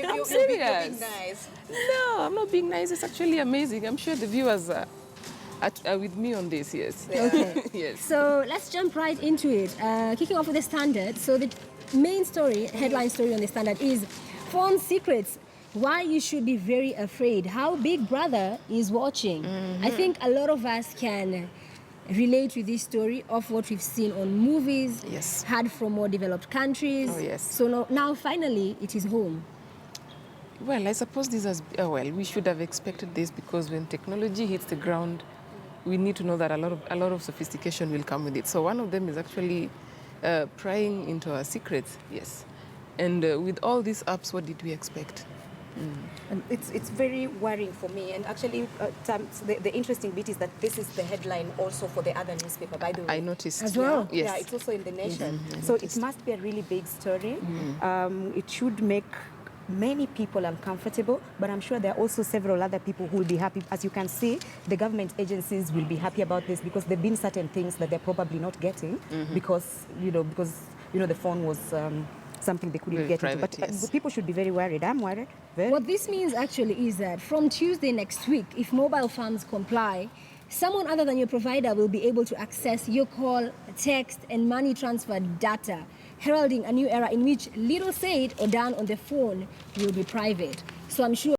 I'm you're serious. being nice. No, I'm not being nice. It's actually amazing. I'm sure the viewers are with me on this, yes. Okay. Yes. So let's jump right into it. Kicking off with the Standard. So the main story, headline story on the Standard is Phone Secrets. Why you should be very afraid. How Big Brother is watching. I think a lot of us can relate to this story of what we've seen on movies, Yes. heard from more developed countries. Oh, yes. So now finally it is home. Well, I suppose this has, we should have expected this because when technology hits the ground, we need to know that a lot of sophistication will come with it. So one of them is actually prying into our secrets, yes. And with all these apps, what did we expect? And it's very worrying for me. And actually, the interesting bit is that this is the headline also for the other newspaper, by the way. I noticed. As well? Yes. Yeah, it's also in the Nation. Mm-hmm. So it must be a really big story. It should make many people uncomfortable, but I'm sure there are also several other people who will be happy. As you can see, the government agencies will be happy about this because there have been certain things that they're probably not getting because the phone was something they couldn't Very get private, into. But yes. people should be very worried. I'm worried. What this means actually is that from Tuesday next week, if mobile phones comply, someone other than your provider will be able to access your call, text, and money transfer data, heralding a new era in which little said or done on the phone will be private. So I'm sure